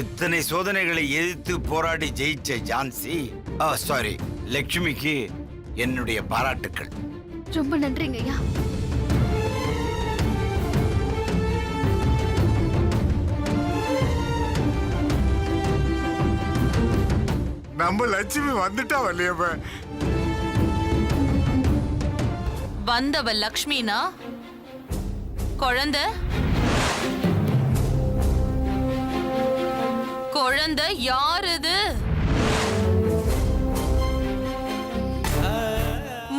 இத்தனை சோதனைகளை எதிர்த்து போராடி ஜெயிச்ச ஜான்சி, சாரி, லட்சுமிக்கு என்னுடைய பாராட்டுக்கள். ரொம்ப நன்றிங்க ஐயா. நம்ம லட்சுமி வந்துட்டா வள்ளியப்ப. வந்தவ லக்ஷ்மினா குழந்தை குழந்தை யாருது?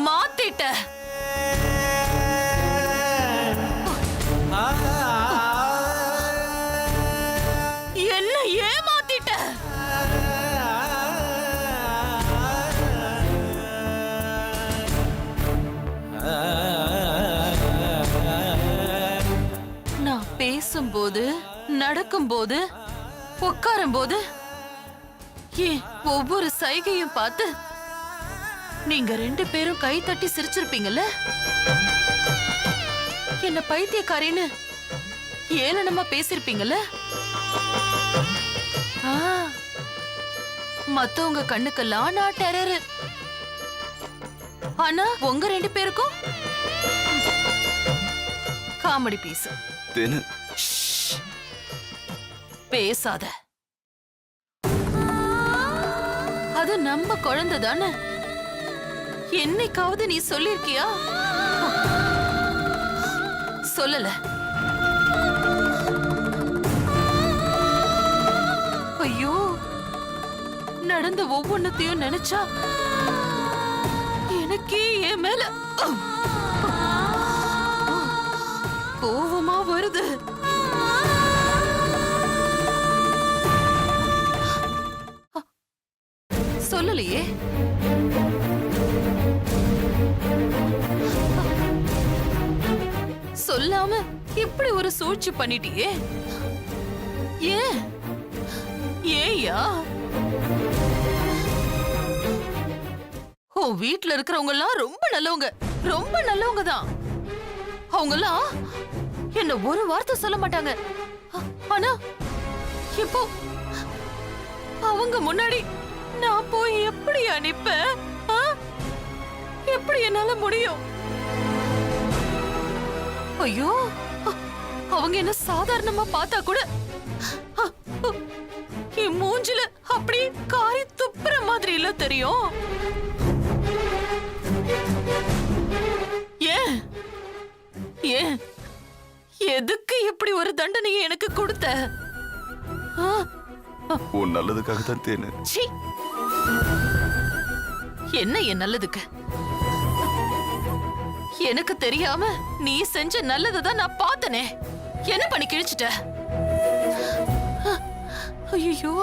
மாத்திட்ட. என்ன ஏமாத்திட்ட? நான் பேசும்போது, நடக்கும்போது, உட்காரும் போது ஏன் ஒவ்வொரு சைகையும் பார்த்து நீங்க 2 பேரும் கை தட்டி சிரிச்சிருப்பீங்கல்ல? என்ன பைத்தியக்காரின்னு ஏளனமா பேசிருப்பீங்கல்ல? மத்தவங்க கண்ணுக்கெல்லாம் நான் டெரர். ஆனா உங்க 2 பேருக்கும் காமெடி பீஸ். பேசாத. அது நம்ம குழந்தை தானே. என்னைக்காவது நீ சொல்லிருக்கியா? சொல்லல. ஐயோ, நடந்த ஒவ்வொன்னத்தையும் நினைச்சா எனக்கே என் மேல கோவமா வருது. சொல்லலையே. சொல்லாம இப்படி ஒரு சூழ்ச்சி பண்ணிட்டியே. ஏன்? ஏயா? உன் வீட்டுல இருக்கிறவங்க எல்லாம் ரொம்ப நல்லவங்க, ரொம்ப நல்லவங்க தான். அவங்க எல்லாம் என்ன ஒரு வார்த்தை சொல்ல மாட்டாங்க. ஆனா இப்போ அவங்க முன்னாடி நான் போய் எப்படி அனுப்பேன்? எப்படி என்னால முடியும்? ஐயோ, அவங்க என்ன சாதாரணமா பார்த்தா கூட என் மூஞ்சில அப்படி காரி துப்புற மாதிரி இல்ல தெரியும். ஏன் ஏன் எதுக்கு இப்படி ஒரு தண்டனையை எனக்கு கொடுத்த? உன் நல்லதுக்காக தான் தேனு. என்ன என் நல்லதுக்கு? எனக்கு தெரியாம நீ செஞ்ச நல்லதுதான் நான் பார்த்தனே. என்ன பண்ணி கிழிச்சிட்ட? ஐயோ,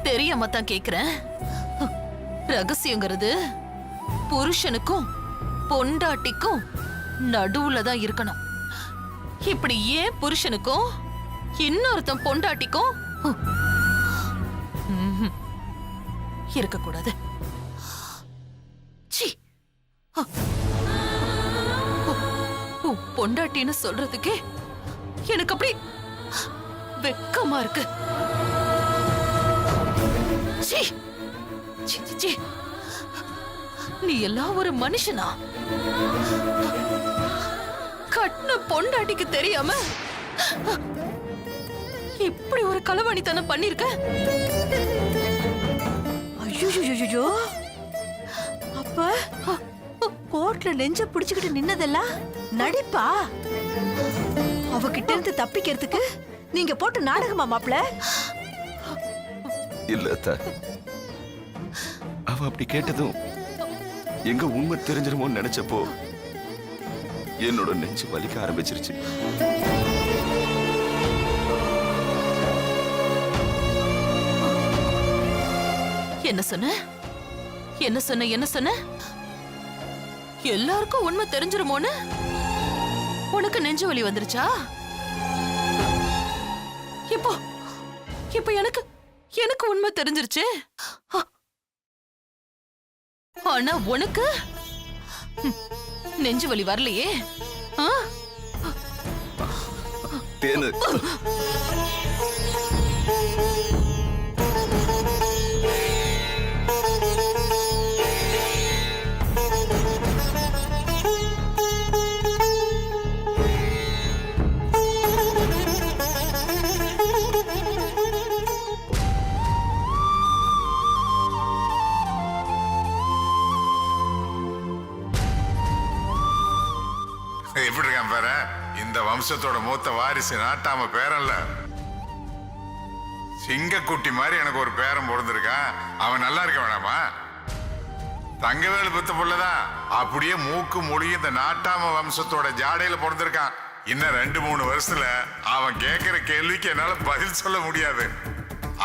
தெரியாம தான் கேக்குறேன். ரகசியங்கிறது புருஷனுக்கும் பொண்டாட்டிக்கும் நடுவுல தான் இருக்கணும். இப்படி ஏன் புருஷனுக்கும் இன்னொருத்தன் பொண்டாட்டிக்கும் இருக்கக்கூடாது? பொண்டாட்டின்னு சொல்றதுக்கே எனக்கு அப்படி வெக்கமா இருக்கு. நீ எல்லாம் ஒரு மனுஷனா? கட்டின பொண்டாட்டிக்கு தெரியாம இப்படி ஒரு களவாணித்தனம் பண்ணிருக்க. ஐயோ, அப்ப கோர்ட்ல நெஞ்ச புடிச்சுக்கிட்டு நின்னதெல்லாம் நடிப்பா? அவகிட்ட இருந்து தப்பிக்கிறதுக்கு நீங்க போட்டு நாடகமா மாப்ள? இல்ல அத்தா, அவ அப்படி கேட்டதும் எங்க உண்மை தெரிஞ்சிருமோன்னு நினைச்சப்போ என்னோட நெஞ்சு வலிக்க ஆரம்பிச்சிருச்சு. என்ன சொன்ன? என்ன சொன்ன? என்ன சொன்ன? எல்லாருக்கும் உண்மை தெரிஞ்சிருமோன்னு உனக்கு நெஞ்சு வலி வந்துருச்சா? இப்போ இப்போ எனக்கு உண்மை தெரிஞ்சிருச்சு. ஆனா உனக்கு நெஞ்சு வலி வரலையே? ஆ? தேனு எப்படி இருக்கான் பாரு, இந்த வம்சத்தோட மூத்த வாரிசு நாட்டாம பேரன்ல. சிங்கக்குட்டி மாதிரி எனக்கு ஒரு பேரன் பிறந்திருக்கான். அவன் நல்லா இருக்க வேணாமா? தங்கவேலு பெத்த புள்ளதான். அப்படியே மூக்கு மொழியும் இந்த நாட்டாம வம்சத்தோட ஜாடையில பிறந்திருக்கான். இன்னும் 2-3 வருஷத்துல அவன் கேட்கிற கேள்விக்கு என்னால பதில் சொல்ல முடியாது.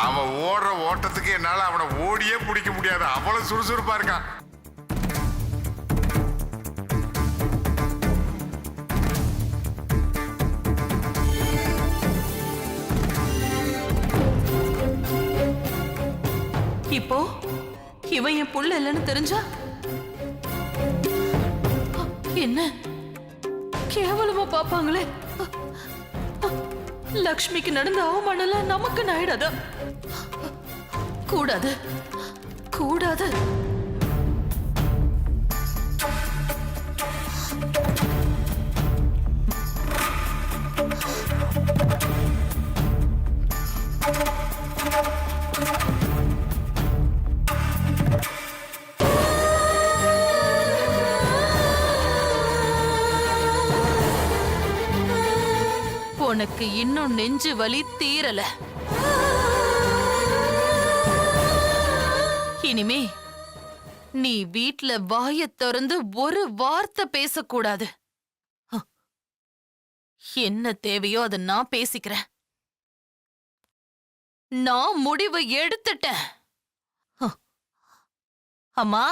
அவன் ஓடுற ஓட்டத்துக்கு என்னால அவனை ஓடியே பிடிக்க முடியாது. அவ்வளவு சுறுசுறுப்பா இருக்கான். இப்போ இவன் என் புள்ள இல்லைன்னு தெரிஞ்சா என்ன கேவலமா பாப்பாங்களே. லக்ஷ்மிக்கு நடந்த அவமானம்லாம் நமக்கு நாயிடாத. கூடாது கூடாது. உனக்கு இன்னும் நெஞ்சு வலி தீரல. இனிமே நீ வீட்ல வாயை திறந்து ஒரு வார்த்தை பேசக்கூடாது. என்ன தேவையோ அதை நான் பேசிக்கிறேன். நான் முடிவை எடுத்துட்டேன். அம்மா,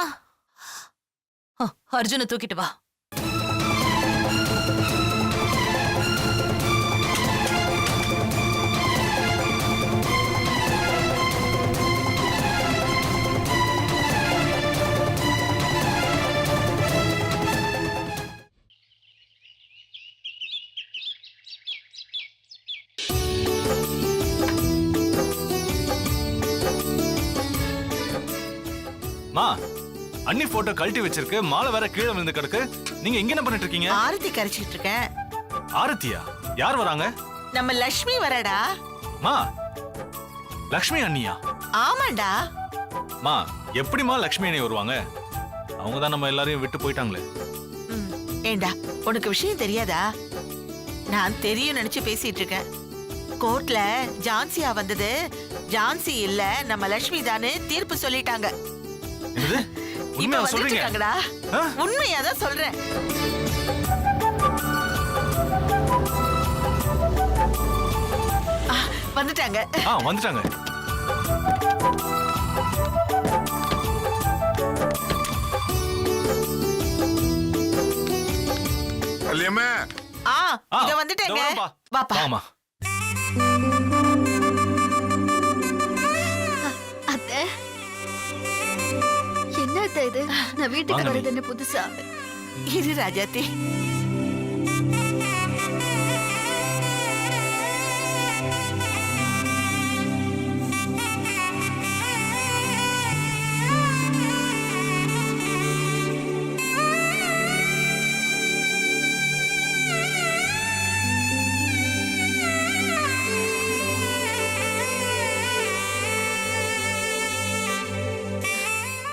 அர்ஜுனை தூக்கிட்டு வா. மா, அண்ணி போட்டோ கழட்டி வச்சிருக்கு, மாலை வேற கீழே விழுந்து கிடக்கு. நீங்க இங்க என்ன பண்ணிட்டு இருக்கீங்க? ஆரத்தி கரைச்சிட்டு இருக்கேன். ஆரத்தியா? யார் வராங்க? நம்ம லட்சுமி வரடா. மா, லக்ஷ்மி அண்ணியா? ஆமாண்டா. மா, எப்படிமா லக்ஷ்மி அண்ணி வருவாங்க? அவங்க தான் நம்ம எல்லாரையும் விட்டு போயிட்டாங்களே. ஏண்டா, உனக்கு விஷயம் தெரியாதா? நான் தெரியும் நினைச்சு பேசிட்டு இருக்கேன். கோர்ட்ல ஜான்சியா வந்தது ஜான்சி இல்ல, நம்ம லட்சுமி தானே தீர்ப்பு சொல்லிட்டாங்க. என்னது? உண்மையா சொல்றீங்க? உண்மையாதான் சொல்றேன். வந்துட்டாங்க. வந்துட்டாங்க. வள்ளியம்மா, இத வந்துட்டேங்க. பாப்பா. ஆமா. அத்தை, என்ன அத்தை இது? நான் வீட்டுக்கு வரது என்ன புதுசா? இரு ராஜாத்தி.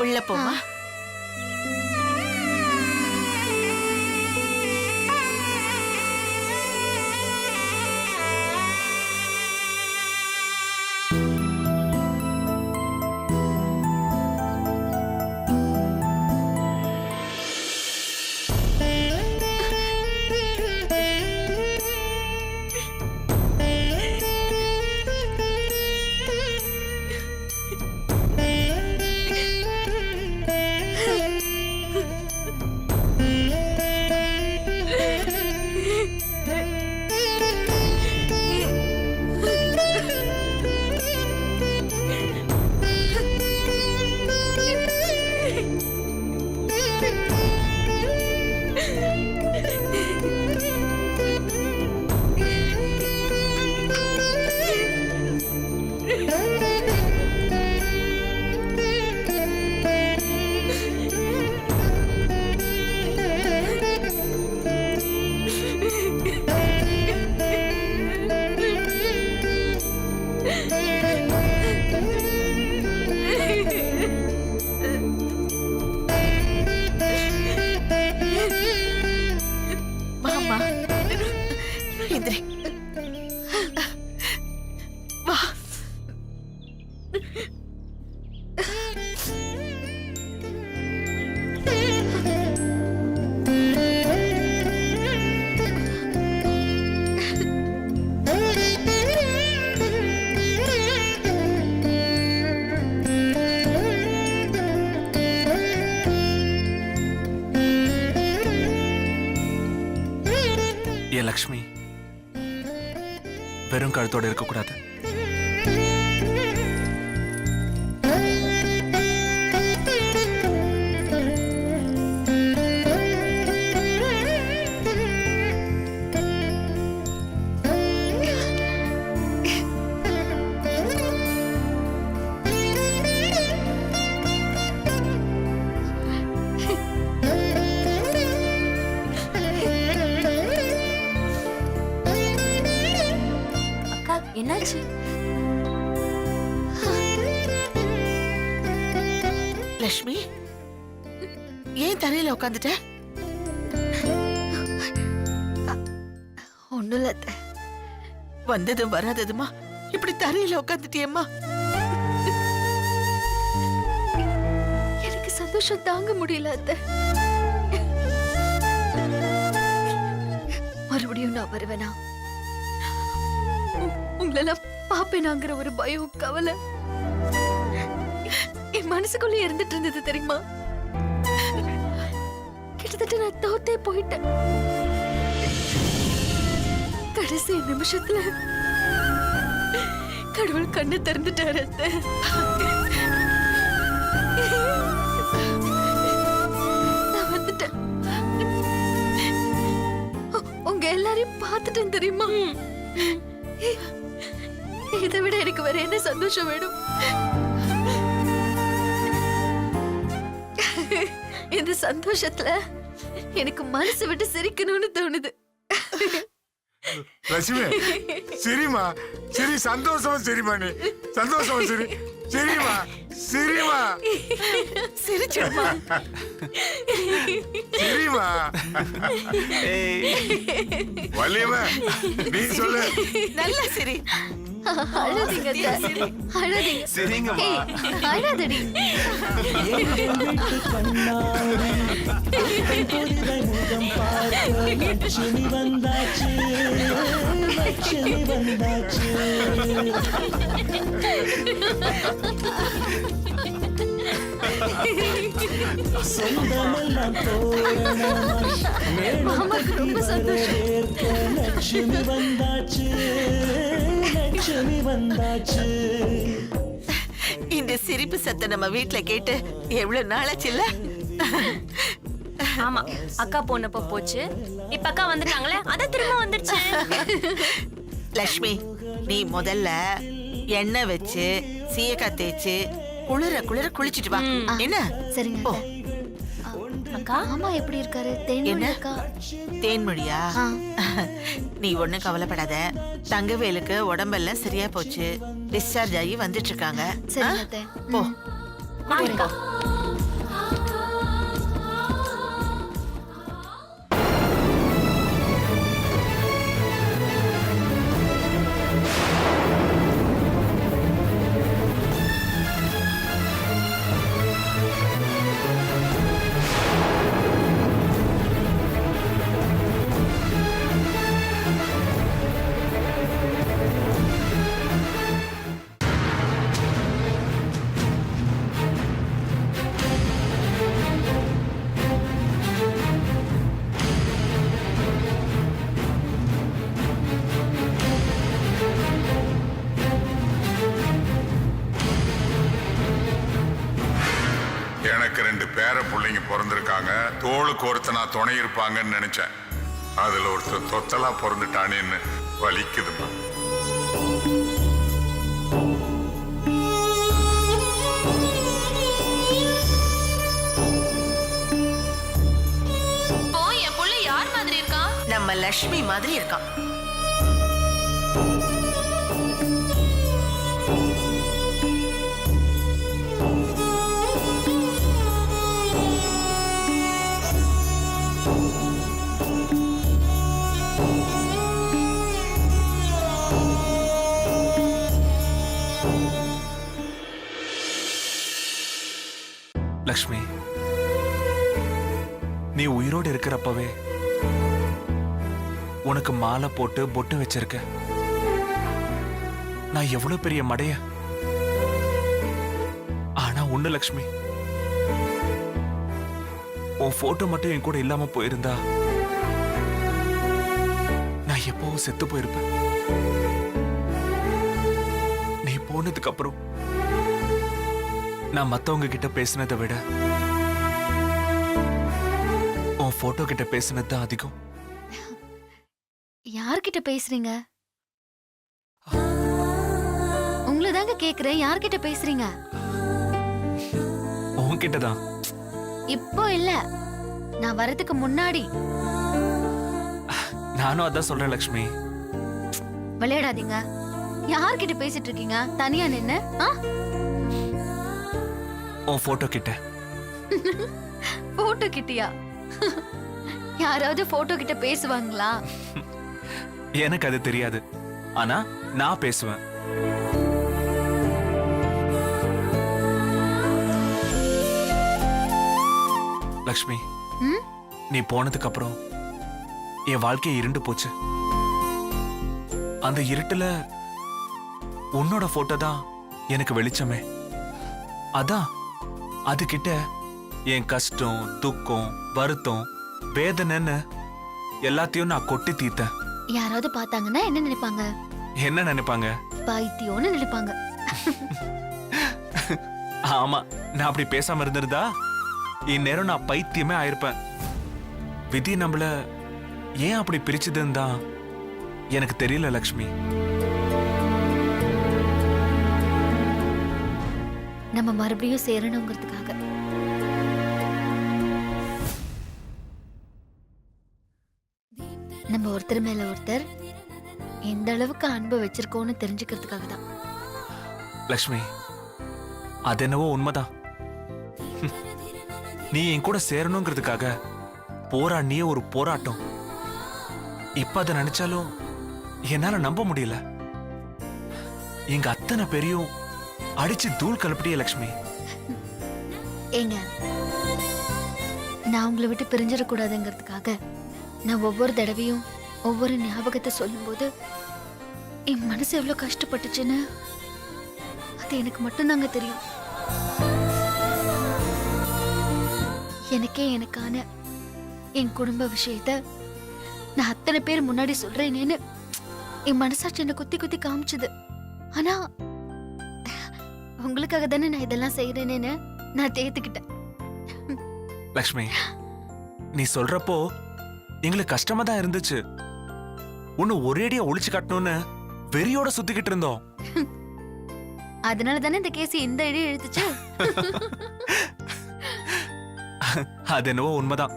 உள்ள போமா. லக்ஷ்மி வெறும் கழுத்தோட இருக்கக்கூடாது. அக்கா என்னாச்சு? லக்ஷ்மி ஏன் தரையில உட்காந்துட்ட? ஒண்ணும் இல்ல அத்தை. வந்ததும் வராததுமா இப்படி தரையில உட்காந்துட்டியம்மா. எனக்கு சந்தோஷம் தாங்க முடியல அத்தை. மறுபடியும் நான் வருவேனா? உங்களெல்லாம் பாப்பேனாங்கிற ஒரு பயம் கவலை என் மனசுக்குள்ள இருந்துட்டு இருந்தது தெரியுமா? கிட்டத்தட்ட நான் தோத்தே போயிட்டேன். கடைசி நிமிஷத்துல கடவுள் கண்ணு திறந்துட்டாரு அத்தை. நான் வந்துட்டேன். உங்க எல்லாரையும் பார்த்துட்டேன் தெரியுமா? இதை விட எனக்கு வேற என்ன சந்தோஷம் வேணும்? இந்த சந்தோஷத்துல எனக்கு மனசு விட்டு சிரிக்கணும்னு தோணுது. லட்சுமி சரிமா, சரி சந்தோஷமா சரிமா, நீ சந்தோஷமா சரி சரிமா, சரிமா சிரிச்சிடுமா. சரிமா. வள்ளியம்மா நீ சொல்லு. நல்ல சிரி. அழாதீங்க அத்தை. அழாதீங்க. சரிங்கம்மா. ஏய், அழாதடி. முகம் பார்க்க லட்சுமி வந்தாச்சு, லட்சுமி வந்தாச்சு. சொந்தமெல்லாம் தோரணமாய் மாமாக்கு ரொம்ப சந்தோஷம். வரவேற்க லட்சுமி வந்தாச்சு, லட்சுமி வந்தாச்சு. இந்த சிரிப்பு சத்தம் நம்ம வீட்ல கேட்டு எவ்வளவு நாளாச்சுல்ல? ஆமா, அக்கா போனப்ப போச்சு, இப்ப அக்கா வந்துட்டாங்களே, அத திரும்ப வந்துருச்சு. லக்ஷ்மி நீ முதல்ல எண்ணெய் வச்சு சீயக்காய் தேய்ச்சு குளிர குளிர குளிச்சிட்டு வா. என்ன? சரிங்க போ. அத்தை. அக்கா மாமா எப்படி இருக்காரு? தேன்மொழி என்ன? அக்கா. தேன்மொழியா? ஆ. நீ ஒண்ணும் கவலைப்படாத. தங்கவேலுக்கு உடம்பெல்லாம் சரியா போச்சு, டிஸ்சார்ஜ் ஆகி வந்துட்டு இருக்காங்க. சரிங்க அத்தை. போ. வாங்கக்கா. எனக்கு 2 பேர பிள்ளைங்க பிறந்திருக்காங்க. தோளுக்கு ஒருத்தனா துணை இருப்பாங்கன்னு நினைச்சேன். அதுல ஒருத்தர் தொத்தலா பிறந்துட்டானேன்னு வலிக்குதுமா. இப்போ என் புள்ள யார் மாதிரி இருக்கான்? நம்ம லக்ஷ்மி மாதிரி இருக்கான். லக்ஷ்மி நீ உயிரோடு இருக்கிறப்பவே உனக்கு மாலை போட்டு பொட்டு வச்சிருக்க. நான் எவ்வளவு பெரிய மடைய. ஆனா ஒண்ணு லக்ஷ்மி, உன் போட்டோ மட்டும் என் கூட இல்லாம போயிருந்தா நான் எப்பவும் செத்து போயிருப்பேன். நீ போனதுக்கு அப்புறம் நான் மத்தவங்க கிட்ட பேசினதை விட உன் போட்டோ கிட்ட பேசினது தான் அதிகம். யார்கிட்ட பேசுறீங்க? உங்களை தாங்க கேக்குறேன், யார்கிட்ட பேசுறீங்க? உன்கிட்ட தான். இப்போ இல்ல, நான் வரதுக்கு முன்னாடி. நானும் அதான் சொல்றேன் லக்ஷ்மி. விளையாடாதீங்க. யார்கிட்ட பேசிட்டு இருக்கீங்க தனியா நின்னு? உன் போட்டோ கிட்ட. போட்டோ கிட்டியா? யாராவது போட்டோ கிட்ட பேசுவாங்களா? எனக்கு அது தெரியாது, ஆனா நான் பேசுவேன். லக்ஷ்மி, ம்? நீ போனதுக்கு அப்புறம் என் வாழ்க்கை இருண்டு போச்சு. அந்த இருட்டுல உன்னோட போட்டோ தான் எனக்கு வெளிச்சமே. அதான் அதுகிட்ட என் கஷ்டம், துக்கம், வருத்தம், வேதனைன்னு எல்லாத்தையும் நான் கொட்டி தீர்த்தேன். யாராவது பார்த்தாங்கன்னா என்ன நினைப்பாங்க? என்ன நினைப்பாங்க? பைத்தியம்னு நினைப்பாங்க. ஆமா, நான் அப்படி பேசாம இருந்திருந்தா இந்நேரம் நான் பைத்தியமே ஆயிருப்பேன். விதி நம்மள ஏன் அப்படி பிரிச்சுதுன்னு தான் எனக்கு தெரியல லக்ஷ்மி. நம்ம மறுபடியும் சேரணுங்கிறதுக்காக. நம்ம ஒருத்தர் மேல ஒருத்தர் எந்த அளவுக்கு அன்பு வச்சிருக்கோம்னு தெரிஞ்சுக்கிறதுக்காக தான். லக்ஷ்மி, அது என்னவோ உண்மைதான். நீ என் கூட சேரணுங்கிறதுக்காக போராடிய ஒரு போராட்டம். இப்ப அதை நினைச்சாலும் என்னால நம்ப முடியல. எங்க அத்தனை பேரையும் அடிச்சு தூள் கலப்படிய லக்ஷ்மி. ஏங்க, நான் உங்களை விட்டு பிரிஞ்சிடக்கூடாதுங்கிறதுக்காக நான் ஒவ்வொரு தடவையும் ஒவ்வொரு ஞாபகத்தை சொல்லும்போது என் மனசு எவ்வளவு கஷ்டப்பட்டுச்சுன்னு அது எனக்கு மட்டும்தாங்க தெரியும். எனக்கே எனக்கான என் குடும்ப விஷயத்த நான் அத்தனை பேர் முன்னாடி சொல்றேனேன்னு என் மனசாட்சி என்ன குத்தி குத்தி காமிச்சுது. ஆனா உங்களுக்காக தானே நான் இதெல்லாம் செய்யறேனேன்னு நான் தேத்துக்கிட்டேன். லக்ஷ்மி, நீ சொல்றப்போ எங்களுக்கு கஷ்டமா தான் இருந்துச்சு. உன்னை ஒரேடியா ஒளிச்சு காட்டணும்னு வெறியோட சுத்திக்கிட்டு இருந்தோம். அதனால தானே இந்த கேஸ் இந்த இடி இழுத்துச்சு. அது என்னவோ உண்மைதான்.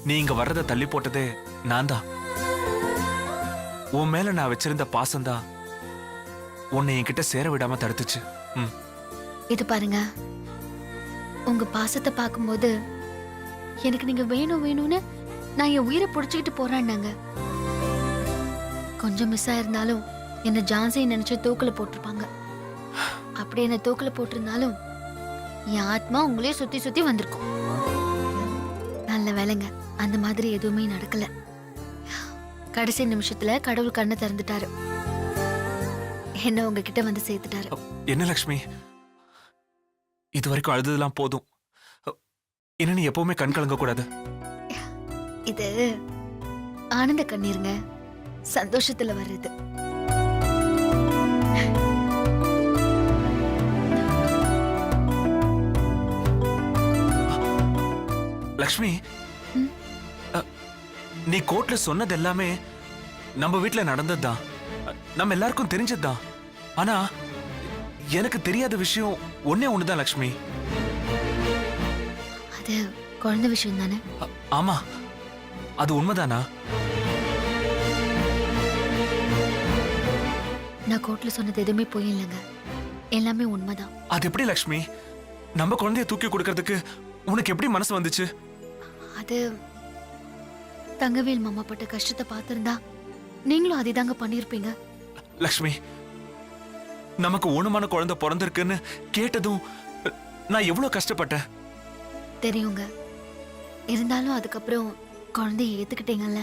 நீ இங்க வர்றத தள்ளி போட்டதே நான் தான். உன் மேல நான் வச்சிருந்த பாசம்தான் உன்னை என்கிட்ட சேர விடாம தடுத்துச்சு. இது பாருங்க, உங்க பாசத்தை பார்க்கும்போது எனக்கு நீங்க வேணும் வேணும்னு நான் என் உயிரை புடிச்சுக்கிட்டு போறான்னாங்க. கொஞ்சம் மிஸ் ஆயிருந்தாலும் என்ன ஜான்சியை நினைச்சு தூக்கில போட்டிருப்பாங்க. அப்படி என்ன தூக்கில போட்டிருந்தாலும் என் ஆத்மா உங்களே சுத்தி சுத்தி வந்திருக்கும். நல்ல வேலைங்க, அந்த மாதிரி எதுவுமே நடக்கல. கடைசி நிமிஷத்துல கடவுள் கண்ணை திறந்துட்டாரு, என்ன உங்ககிட்ட வந்து சேர்த்துட்டாரு. என்ன லக்ஷ்மி, இது வரைக்கும் அழுததெல்லாம் போதும். என்ன நீ எப்பவுமே கண் கலங்க கூடாது. இது ஆனந்த கண்ணீருங்க, சந்தோஷத்துல வர்றது. லக்ஷ்மி, நீ கோர்ட்ல சொன்னது எல்லாமே நம்ம வீட்டுல நடந்ததுதான், நம்ம எல்லாருக்கும் தெரிஞ்சதுதான். ஆனா எனக்கு தெரியாத விஷயம் ஒன்னே ஒண்ணுதான் லக்ஷ்மி. அது குழந்தை விஷயம் தானே? ஆமா, அது உண்மைதானா? நான் கோர்ட்ல சொன்னது எதுவுமே பொய் இல்லைங்க, எல்லாமே உண்மைதான். அது எப்படி லக்ஷ்மி? நம்ம குழந்தைய தூக்கி கொடுக்கறதுக்கு உனக்கு எப்படி மனசு வந்துச்சு? அது தங்கவேல் மாமா பட்ட கஷ்டத்தை பார்த்திருந்தா நீங்களும் அதே தாங்க பண்ணிருப்பீங்க. லக்ஷ்மி, நமக்கு ஊனமான குழந்தை பிறந்திருக்குன்னு கேட்டதும் நான் எவ்வளவு கஷ்டப்பட்டேன் தெரியுங்க. இருந்தாலும் அதுக்கப்புறம் குழந்தைய ஏத்துக்கிட்டீங்கல்ல.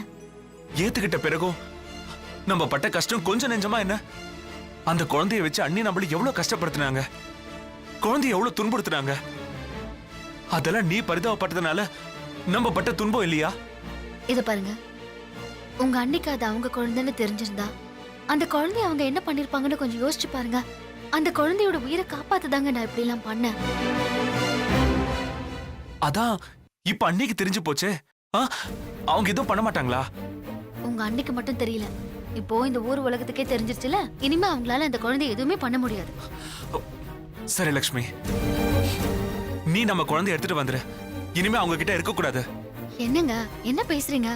ஏத்துக்கிட்ட பிறகும் நம்ம பட்ட கஷ்டம் கொஞ்சம் நெஞ்சமா என்ன? அந்த குழந்தைய வச்சு அண்ணி நம்மள எவ்வளவு கஷ்டப்படுத்தினாங்க, குழந்தைய எவ்வளவு துன்புறுத்தினாங்க. அதெல்லாம் நீ பரிதாபப்பட்டதுனால நம்ம பட்ட துன்பம் இல்லையா? இத பாருங்க, உங்க அன்னைக்கு அது அவங்க குழந்தைன்னு தெரிஞ்சிருந்தா அந்த குழந்தைய அவங்க என்ன பண்ணிருப்பாங்கன்னு கொஞ்சம் யோசிச்சு பாருங்க. அந்த குழந்தையோட உயிரை காப்பாத்துதாங்க நான் இப்படி எல்லாம் பண்ணேன். அதான் இப்ப அன்னைக்கு தெரிஞ்சு போச்சே. ஆ, அவங்க எதுவும் பண்ண மாட்டாங்களா? உங்க அன்னைக்கு மட்டும் தெரியல, இப்போ இந்த ஊர் உலகத்துக்கே தெரிஞ்சிருச்சுல. இனிமே அவங்களால அந்த குழந்தைய எதுவுமே பண்ண முடியாது. சரி லக்ஷ்மி, நீ நம்ம குழந்தைய எடுத்துட்டு வந்துரு. இனிமே அவங்க கிட்ட இருக்க கூடாது. என்னங்க என்ன பேசுறீங்க?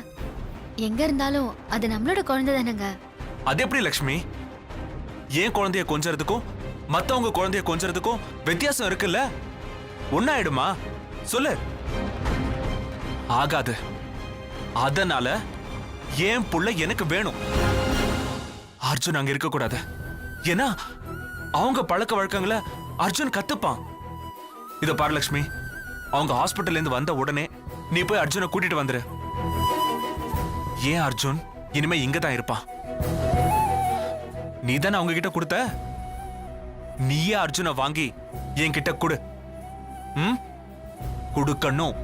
எங்க இருந்தாலும் அது நம்மளோட குழந்தை தானேங்க. அது எப்படி லக்ஷ்மி? ஏன் குழந்தைய கொஞ்சறதுக்கும் மத்தவங்க குழந்தைய கொஞ்சறதுக்கும் வித்தியாசம் இருக்குல்ல? ஒன்னாயிடுமா? சொல்லு. ஆகாது. அதனால ஏன் புள்ள எனக்கு வேணும். அர்ஜுன் அங்க இருக்க கூடாது. ஏன்னா அவங்க பழக்க வழக்கங்களை அர்ஜுன் கத்துப்பான். இத பாரு லக்ஷ்மி, அவங்க ஹாஸ்பிட்டல்ல இருந்து வந்த உடனே நீ போய் அர்ஜுனை கூட்டிட்டு வந்துரு. ஏன் அர்ஜுன் இனிமே இங்க தான் இருப்பான். நீ தானே அவங்க கிட்ட கொடுத்த. நீயே அர்ஜுனை வாங்கி என்கிட்ட கொடு. கொடுக்கணும்.